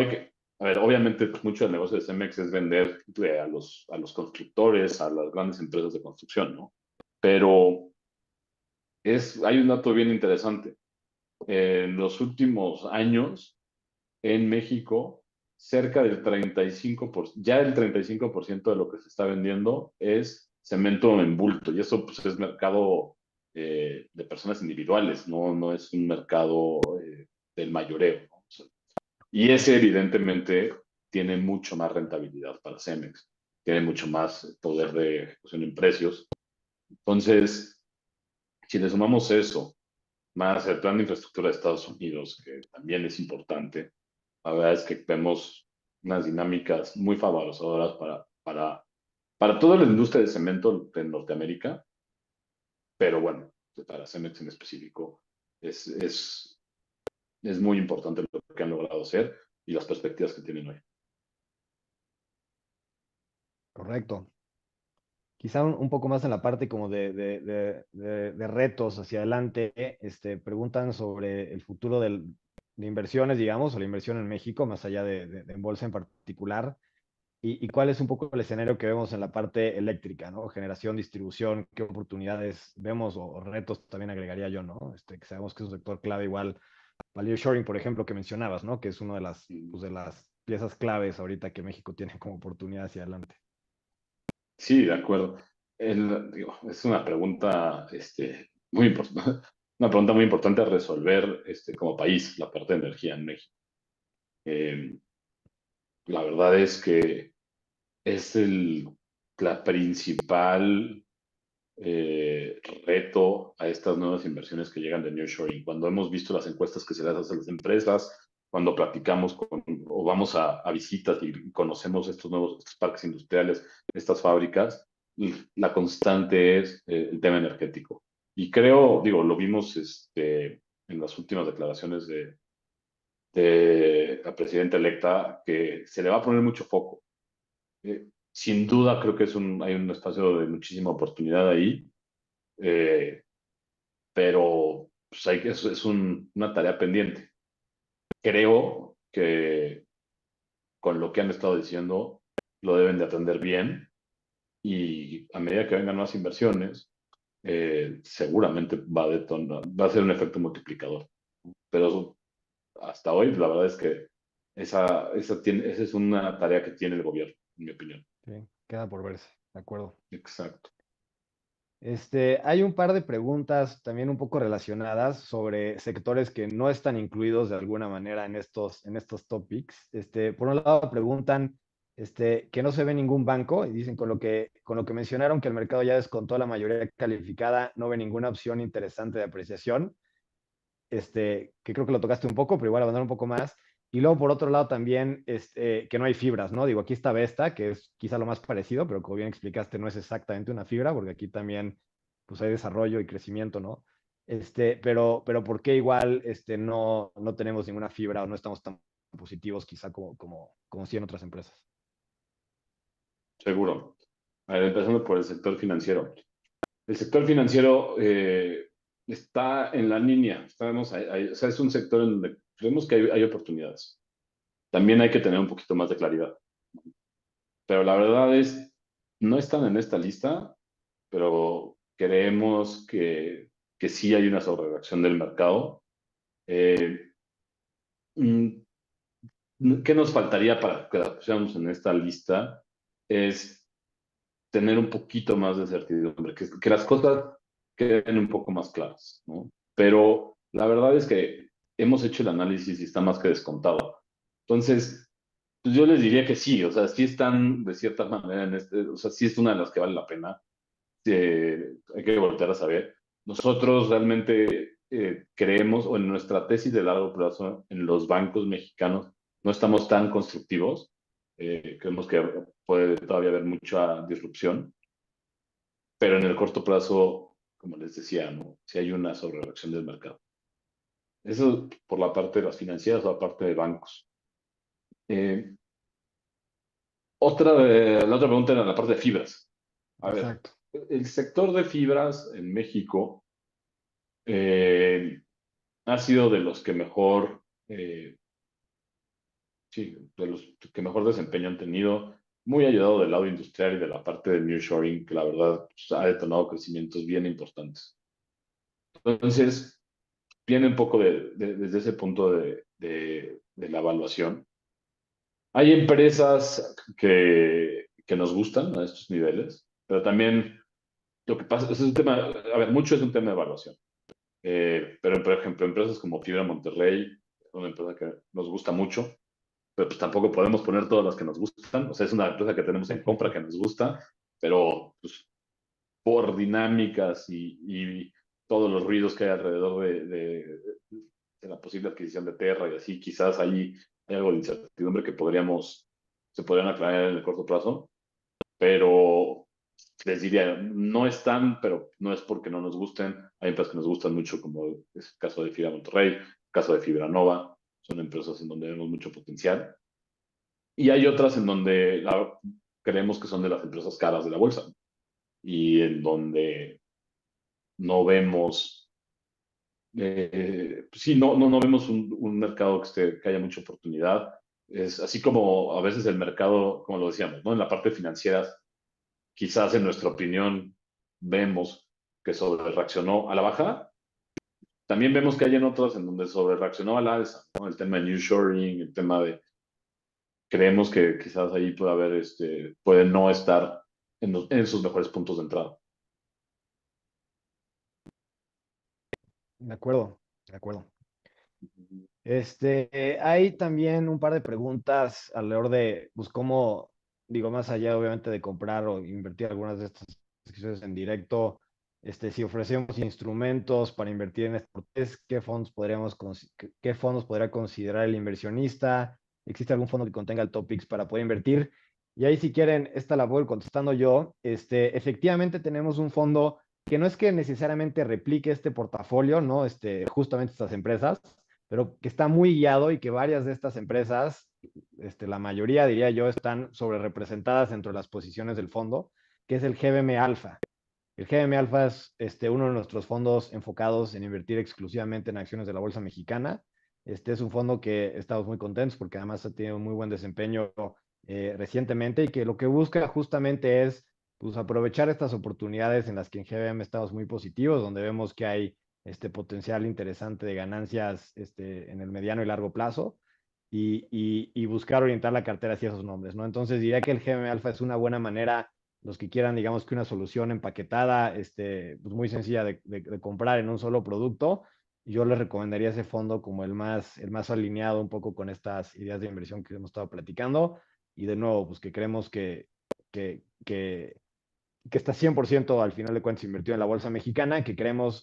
a ver, obviamente pues, mucho del negocio de Cemex es vender a los constructores, a las grandes empresas de construcción, ¿no? Pero hay un dato bien interesante. En los últimos años, en México, cerca del 35%, ya el 35% de lo que se está vendiendo es cemento en bulto, y eso pues es mercado de personas individuales, no es un mercado del mayoreo, ¿no? O sea, y ese evidentemente tiene mucho más rentabilidad para Cemex, tiene mucho más poder de ejecución en precios. Entonces, si le sumamos eso, más el plan de infraestructura de Estados Unidos, que también es importante, la verdad es que vemos unas dinámicas muy favorables para toda la industria de cemento en Norteamérica, pero bueno, para Cemex en específico, es, es, es muy importante lo que han logrado hacer y las perspectivas que tienen hoy.
Correcto. Quizá un poco más en la parte como de retos hacia adelante, preguntan sobre el futuro de inversiones, digamos, o la inversión en México, más allá en bolsa en particular, y cuál es un poco el escenario que vemos en la parte eléctrica, ¿no? Generación, distribución, qué oportunidades vemos o retos también agregaría yo, ¿no? Que sabemos que es un sector clave igual, value shoring, por ejemplo, que mencionabas, ¿no? Que es una de
Mm.
pues, de las piezas claves ahorita que México tiene como oportunidad hacia adelante.
Sí, de acuerdo. Digo, es una pregunta muy importante, una pregunta muy importante a resolver como país, la parte de energía en México. Eh, la verdad es que es la principal eh, reto a estas nuevas inversiones que llegan de nearshoring. Cuando hemos visto las encuestas que se les hace a las empresas, cuando platicamos o vamos a visitas y conocemos estos parques industriales, estas fábricas, la constante es el tema energético. Y creo, digo, lo vimos en las últimas declaraciones de la presidenta electa, que se le va a poner mucho foco. Sin duda creo que hay un espacio de muchísima oportunidad ahí, eh, pero pues, una tarea pendiente. Creo que con lo que han estado diciendo lo deben de atender bien y a medida que vengan más inversiones, seguramente va a ser un efecto multiplicador. Pero hasta hoy la verdad es que esa es una tarea que tiene el gobierno, en mi opinión.
Sí, queda por verse, de acuerdo.
Exacto.
Hay un par de preguntas también un poco relacionadas sobre sectores que no están incluidos de alguna manera en estos topics. Por un lado preguntan que no se ve ningún banco y dicen con lo que mencionaron que el mercado ya descontó la mayoría calificada, no ve ninguna opción interesante de apreciación. Que creo que lo tocaste un poco, pero igual avanzar un poco más. Y luego, por otro lado, también que no hay fibras, ¿no? Digo, aquí está Vesta, que es quizá lo más parecido, pero como bien explicaste, no es exactamente una fibra, porque aquí también pues, hay desarrollo y crecimiento, ¿no? Pero ¿por qué igual no tenemos ninguna fibra o no estamos tan positivos quizá como sí en otras empresas?
Seguro. A ver, empezando por el sector financiero. El sector financiero está en la línea. O sea, es un sector en donde creemos que hay oportunidades. También hay que tener un poquito más de claridad. Pero la verdad es, no están en esta lista, pero creemos que sí hay una sobrereacción del mercado. Eh, mm, ¿Qué nos faltaría para que la pusiéramos en esta lista? Es tener un poquito más de certidumbre, que las cosas queden un poco más claras, ¿no? Pero la verdad es que hemos hecho el análisis y está más que descontado. Entonces, pues yo les diría que sí, o sea, sí están de cierta manera o sea, sí es una de las que vale la pena. Hay que volver a saber. Nosotros realmente creemos, o en nuestra tesis de largo plazo, en los bancos mexicanos, no estamos tan constructivos. Creemos que puede todavía haber mucha disrupción, pero en el corto plazo, como les decía, ¿no? Si hay una sobrereacción del mercado. Eso por la parte de las financieras o la parte de bancos. Eh, la otra pregunta era la parte de fibras. A ver,
Exacto.
el sector de fibras en México eh, ha sido de los que mejor, sí, de los que mejor desempeño han tenido, muy ayudado del lado industrial y de la parte de nearshoring, que la verdad pues, ha detonado crecimientos bien importantes. Entonces, viene un poco desde ese punto de la evaluación. Hay empresas que nos gustan a estos niveles, pero también lo que pasa es un tema, a ver, mucho es un tema de evaluación. Pero, por ejemplo, empresas como Fibra Monterrey, es una empresa que nos gusta mucho, pero pues tampoco podemos poner todas las que nos gustan. O sea, es una empresa que tenemos en compra que nos gusta, pero pues, por dinámicas y todos los ruidos que hay alrededor de la posible adquisición de Terra y así, quizás ahí hay algo de incertidumbre que se podrían aclarar en el corto plazo, pero les diría, no están, pero no es porque no nos gusten. Hay empresas que nos gustan mucho, como es el caso de Fibra Monterrey, el caso de Fibra Nova, son empresas en donde vemos mucho potencial. Y hay otras en donde creemos que son de las empresas caras de la bolsa y en donde no vemos, pues sí, no vemos un mercado que haya mucha oportunidad. Es así como a veces el mercado, como lo decíamos, ¿no? En la parte financiera, quizás en nuestra opinión vemos que sobre reaccionó a la baja. También vemos que hay en otras en donde sobre reaccionó a la alza, ¿no? El tema de nearshoring, el tema de creemos que quizás ahí puede haber, puede no estar en sus mejores puntos de entrada.
De acuerdo, de acuerdo. Hay también un par de preguntas alrededor de, pues, cómo, digo, más allá obviamente de comprar o invertir algunas de estas acciones en directo, si ofrecemos instrumentos para invertir en estos, qué fondos podría considerar el inversionista? ¿Existe algún fondo que contenga el Topix para poder invertir? Y ahí, si quieren, esta la voy contestando yo. Efectivamente tenemos un fondo que no es que necesariamente replique este portafolio, ¿no? Justamente estas empresas, pero que está muy guiado y que varias de estas empresas, la mayoría diría yo, están sobre representadas dentro de las posiciones del fondo, que es el GBM Alpha. El GBM Alpha es uno de nuestros fondos enfocados en invertir exclusivamente en acciones de la Bolsa Mexicana. Este es un fondo que estamos muy contentos porque además ha tenido un muy buen desempeño recientemente y que lo que busca justamente es, pues, aprovechar estas oportunidades en las que en GBM estamos muy positivos, donde vemos que hay este potencial interesante de ganancias en el mediano y largo plazo y buscar orientar la cartera hacia esos nombres, ¿no? Entonces diría que el GM Alpha es una buena manera, los que quieran, digamos que una solución empaquetada, pues muy sencilla de comprar en un solo producto. Yo les recomendaría ese fondo como el más alineado un poco con estas ideas de inversión que hemos estado platicando. Y de nuevo, pues que creemos que, que, que está 100% al final de cuentas invertido en la bolsa mexicana, que creemos,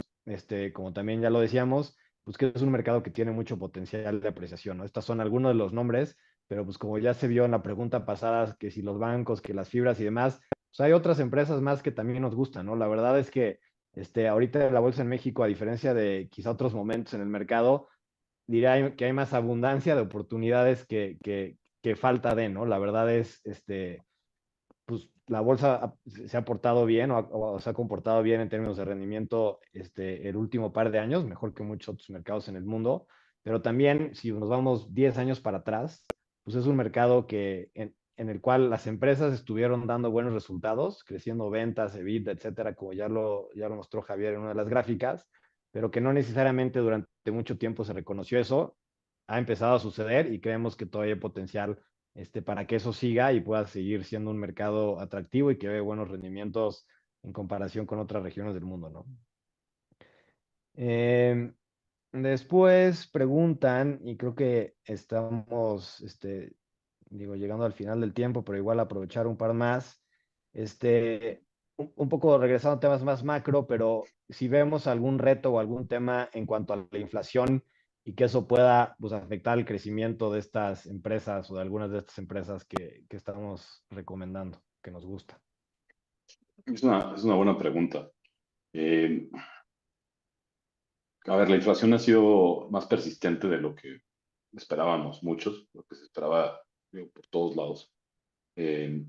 como también ya lo decíamos, pues que es un mercado que tiene mucho potencial de apreciación, ¿no? Estos son algunos de los nombres, pero pues como ya se vio en la pregunta pasada, que si los bancos, que las fibras y demás, pues hay otras empresas más que también nos gustan, ¿no? La verdad es que ahorita la bolsa en México, a diferencia de quizá otros momentos en el mercado, diría que hay más abundancia de oportunidades que falta de, ¿no? La verdad es, pues la bolsa se ha portado bien o se ha comportado bien en términos de rendimiento el último par de años, mejor que muchos otros mercados en el mundo, pero también si nos vamos 10 años para atrás, pues es un mercado en el cual las empresas estuvieron dando buenos resultados, creciendo ventas, EBITDA, etcétera, como ya lo mostró Javier en una de las gráficas, pero que no necesariamente durante mucho tiempo se reconoció eso. Ha empezado a suceder y creemos que todavía hay potencial para que eso siga y pueda seguir siendo un mercado atractivo y que dé buenos rendimientos en comparación con otras regiones del mundo, ¿no? Eh, Después preguntan, y creo que estamos, digo, llegando al final del tiempo, pero igual aprovechar un par más, un poco regresando a temas más macro, pero si vemos algún reto o algún tema en cuanto a la inflación y que eso pueda pues, afectar el crecimiento de estas empresas o de algunas de estas empresas que estamos recomendando, que nos gusta.
Es una buena pregunta. Eh, a ver, la inflación ha sido más persistente de lo que esperábamos muchos, lo que se esperaba, digo, por todos lados. Eh,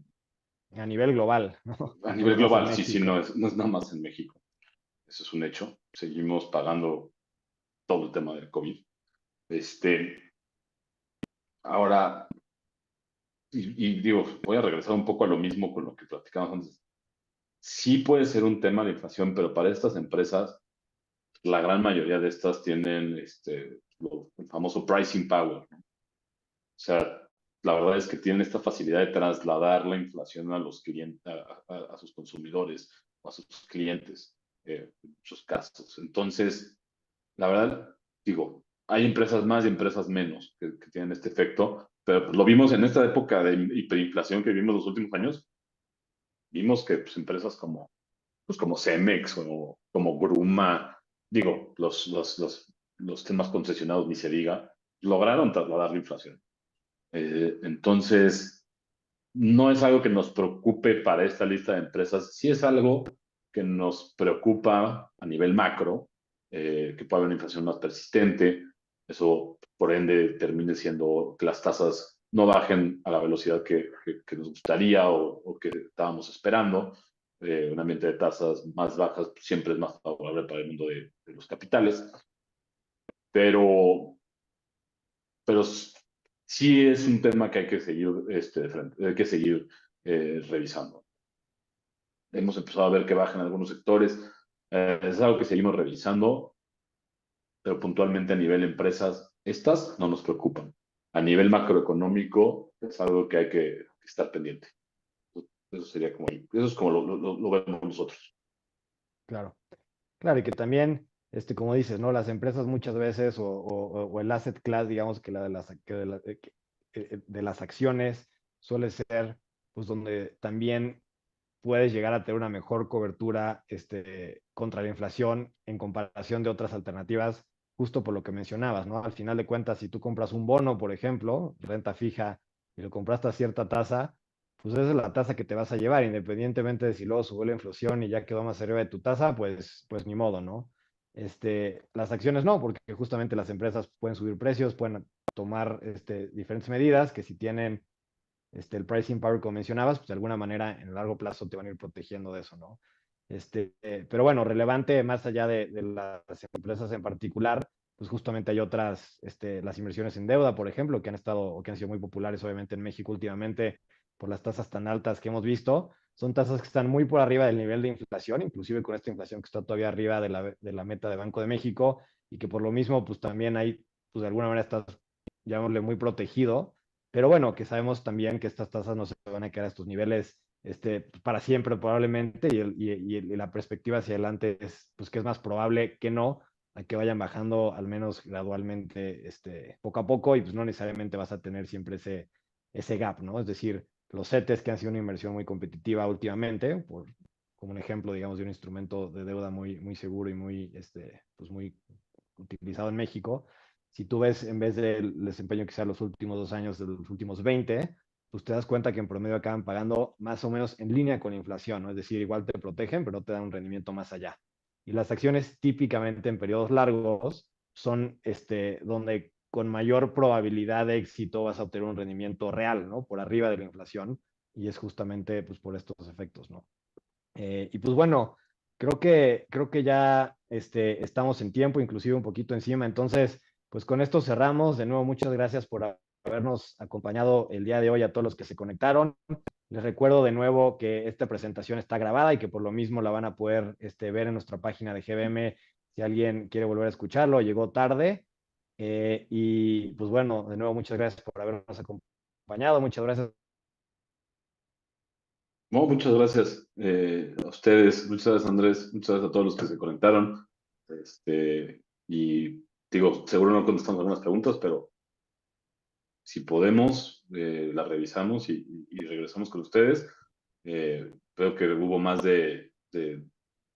A nivel global, ¿no?
a
No
nivel
nada más en
global, sí, sí,
México.
no es nada más en México. Eso es un hecho. Seguimos pagando todo el tema del COVID. Este, ahora, y digo, voy a regresar un poco a lo mismo con lo que platicamos antes. Sí puede ser un tema de inflación, pero para estas empresas, la gran mayoría de estas tienen el famoso pricing power, ¿no? O sea, la verdad es que tienen esta facilidad de trasladar la inflación a los clientes, a sus consumidores o a sus clientes, en muchos casos. Entonces, la verdad, digo, hay empresas más y empresas menos que tienen este efecto, pero pues, lo vimos en esta época de hiperinflación que vimos los últimos años. Vimos que pues, empresas como Cemex o como Gruma, digo, los temas concesionados, ni se diga, lograron trasladar la inflación. Entonces, no es algo que nos preocupe para esta lista de empresas, sí es algo que nos preocupa a nivel macro, que pueda haber una inflación más persistente, eso por ende termine siendo que las tasas no bajen a la velocidad que nos gustaría o que estábamos esperando. Un ambiente de tasas más bajas siempre es más favorable para el mundo de los capitales, pero pero sí es un tema que hay que seguir de frente, hay que seguir revisando. Hemos empezado a ver que bajan algunos sectores, es algo que seguimos revisando, pero puntualmente a nivel empresas, estas no nos preocupan. A nivel macroeconómico es algo que hay que estar pendiente. Eso sería como, eso es como lo vemos nosotros.
Claro. Claro, y que también, como dices, ¿no? Las empresas muchas veces, o el asset class, digamos, que la de las, que de las acciones suele ser, pues, donde también puedes llegar a tener una mejor cobertura, contra la inflación en comparación de otras alternativas, justo por lo que mencionabas, ¿no? Al final de cuentas, si tú compras un bono, por ejemplo, renta fija, y lo compraste a cierta tasa, pues esa es la tasa que te vas a llevar, independientemente de si luego sube la inflación y ya quedó más arriba de tu tasa, pues ni modo, ¿no? Las acciones no, porque justamente las empresas pueden subir precios, pueden tomar diferentes medidas que si tienen el pricing power como mencionabas, pues de alguna manera en el largo plazo te van a ir protegiendo de eso, ¿no? Pero bueno, relevante más allá de las empresas en particular, pues justamente hay otras, las inversiones en deuda, por ejemplo, que han estado o que han sido muy populares obviamente en México últimamente por las tasas tan altas que hemos visto. Son tasas que están muy por arriba del nivel de inflación, inclusive con esta inflación que está todavía arriba de la meta de Banco de México y que por lo mismo, pues también hay, pues de alguna manera estás, llamémosle, muy protegido, pero bueno, que sabemos también que estas tasas no se van a quedar a estos niveles para siempre probablemente y la perspectiva hacia adelante es pues que es más probable que no, a que vayan bajando al menos gradualmente poco a poco y pues no necesariamente vas a tener siempre ese gap, ¿no? Es decir, los CETES que han sido una inversión muy competitiva últimamente, como un ejemplo, digamos, de un instrumento de deuda muy seguro y pues muy utilizado en México, si tú ves en vez del desempeño que sea los últimos 2 años de los últimos 20, pues te das cuenta que en promedio acaban pagando más o menos en línea con la inflación, ¿no? Es decir, igual te protegen, pero no te dan un rendimiento más allá. Y las acciones típicamente en periodos largos son donde con mayor probabilidad de éxito vas a obtener un rendimiento real, ¿no? Por arriba de la inflación, y es justamente pues por estos efectos, ¿no? Y pues bueno, creo que ya estamos en tiempo, inclusive un poquito encima. Entonces, pues con esto cerramos. De nuevo, muchas gracias por habernos acompañado el día de hoy a todos los que se conectaron. Les recuerdo de nuevo que esta presentación está grabada y que por lo mismo la van a poder ver en nuestra página de GBM si alguien quiere volver a escucharlo, llegó tarde. Y pues bueno, de nuevo, muchas gracias por habernos acompañado. Muchas gracias.
No, muchas gracias a ustedes, muchas gracias Andrés, muchas gracias a todos los que se conectaron. Y digo, seguro no contestamos algunas preguntas, pero si podemos, las revisamos y regresamos con ustedes. Creo que hubo más de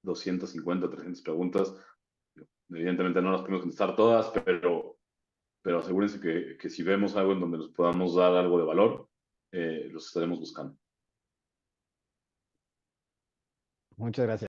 250, 300 preguntas. Evidentemente no las podemos contestar todas, pero pero asegúrense que si vemos algo en donde nos podamos dar algo de valor, los estaremos buscando.
Muchas gracias.